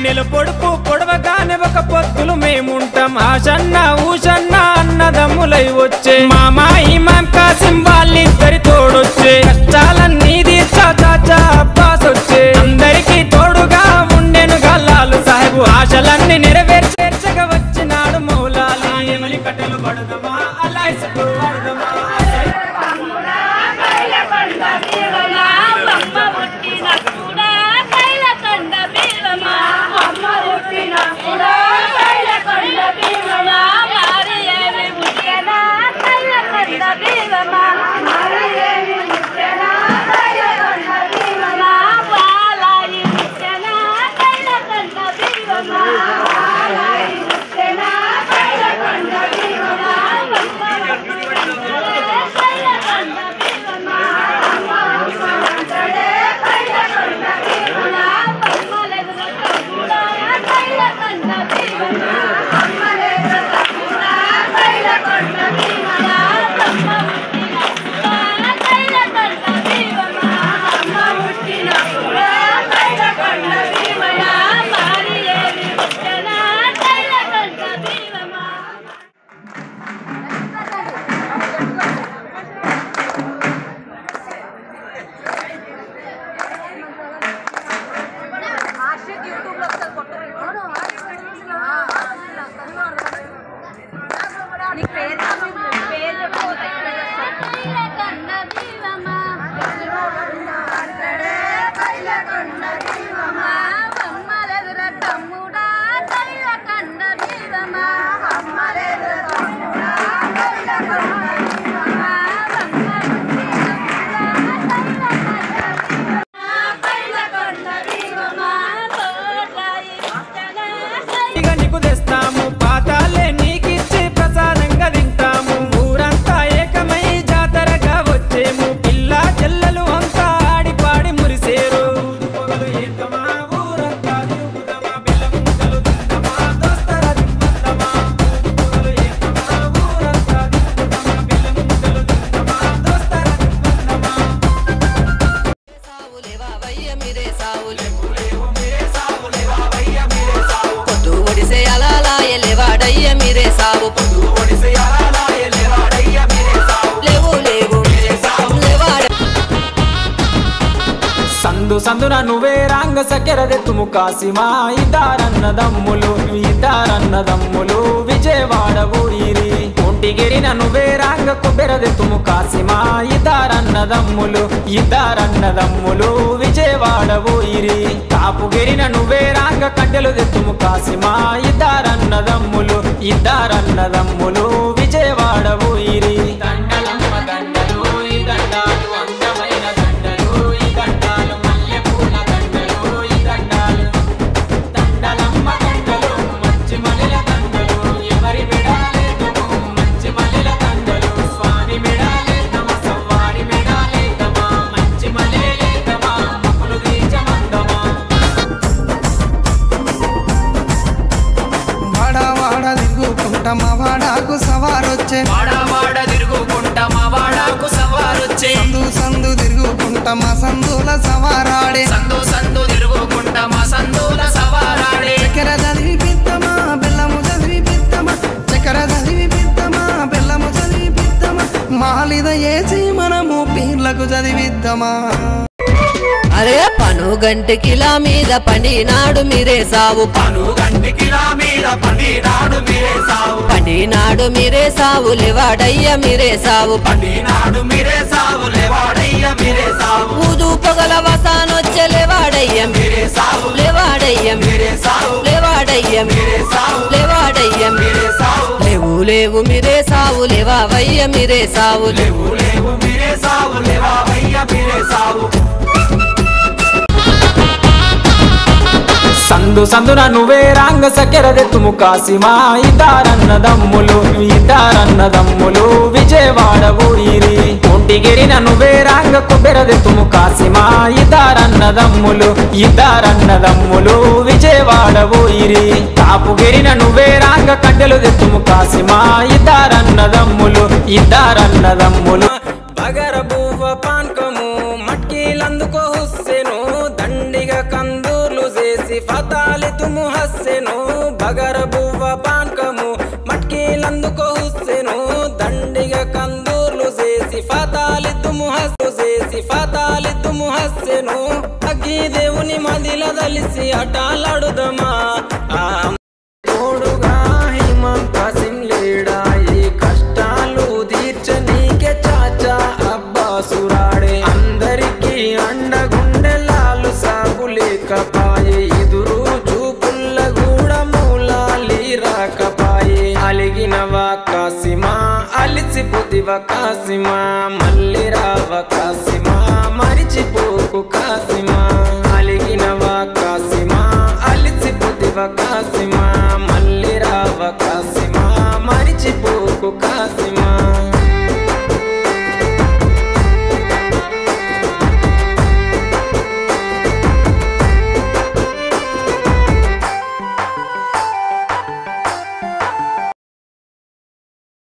నెల పొడుపు పొడవగానే ఒక పొత్తులు మేముంటాం ఆషన్న ఊషన్న అన్నదమ్ములై వచ్చే మామా ఇమాం కాసిం వాళ్ళిద్దరి తోడొచ్చే కష్టాలన్నీ తీర్చా చాచా అబ్బాస్ వచ్చే అందరికీ తోడుగా ఉండెను గల్లాలు సాహెబు ఆశలన్నీ నెరవేర్చగా వచ్చినాడు మౌలాలి ఎమలి కట్టెలు పడదమా అలా ఇసుకు పడదమా సందున నువ్వే రాంగ సకెరదెత్తుము కాసిమా ఇద్దారన్నదమ్ములు విజయవాడ ఊరిరి ఒంటిగిరిన నువ్వే రాంగ కొబ్బెరదెత్తుము కాసిమా ఇద్దారన్నదమ్ములు విజయవాడ ఊరిరి కాపుగిరిన నువ్వే రాంగ కట్టెలు దెత్తుము కాసిమా ఇద్దారన్నదమ్ములు విజయవాడ ఊరిరి దండలమ్మ దండలు ఈ దండాలు అందమైన దండలు ఈ దండాలు మల్లెపూల దండలు ఈ దండాలు దండలమ్మ దండలు మంచి మల్లెల దండలు ఎవరి మెడాలేదము మంచి మల్లెల దండలు స్వామి మెడాలేదమ సవ్వారి మెడాలేదమ మంచి మల్లెలేదమ ముక్కులు దీచమందమా వాడ తిరుగుకుంటా మా వాడాకు సవారొచ్చే సందు తిరుగుకుంటా మా సందుల సవారాడే చక్కెర చదివి పిత్తమా బెల్లము చదివి పిత్తమా మాలిద ఏసి మనము పీర్లకు చదివిద్దామా అరే పనుగంటికిలా మీద పండినాడు మీరే సావు పండినాడు మీరే సావు లేవాడయ్య మీరే సావు ఊదు పొగల వసానొచ్చే లేవాడయ్యం లేవు మీరే సావు లేవావయ్య మీరే సావు సందున నువ్వే రాంగ సకెరదెత్తుము కాసిమా ఇద్దారన్నదమ్ములు విజయవాడ ఊరిరి ఒంటిగిరిన నువ్వే రాంగ కొబ్బెరదెత్తుము కాసిమా ఇద్దారన్నదమ్ములు విజయవాడ ఊరిరి కాపుగిరిన నువ్వే రాంగ కట్టెలు దెత్తుము కాసిమా ఇద్దారన్నదమ్ములు బగర బూవ పాన్కము మట్కీలందుకో హుస్సేను దండిగా కందూర్లు చేసి ఫతాలితు ముహస్సెను బగర బువ్వ పాన్కము మట్కీలందుకో హుస్సెను దండిగ కందూర్లు చేసి ఫతాలితు ముహస్సెను అగ్గి దేవుని మదిల దలిసి అటాలాడుదమా తోడుగా ఇమాం కాసిం లేడా ఈ కష్టాలు తీర్చనీకే చాచా అబ్బాసురాడే అందరికీ అండగుండెలాలు సాగు లేకపాయే ఎదురు చూపుల్ల కూడా మూలాలి రాకపాయే అలిగినవా కాసిమా అలిసిపోతివా కాసిమా మళ్ళీ రావ కాసిమా మరిచిపోకు కాసిమా అలిగినవా కాసిమా అలిసిపోతివా కాసిమా మళ్ళీ రావ కాసిమా మరిచిపో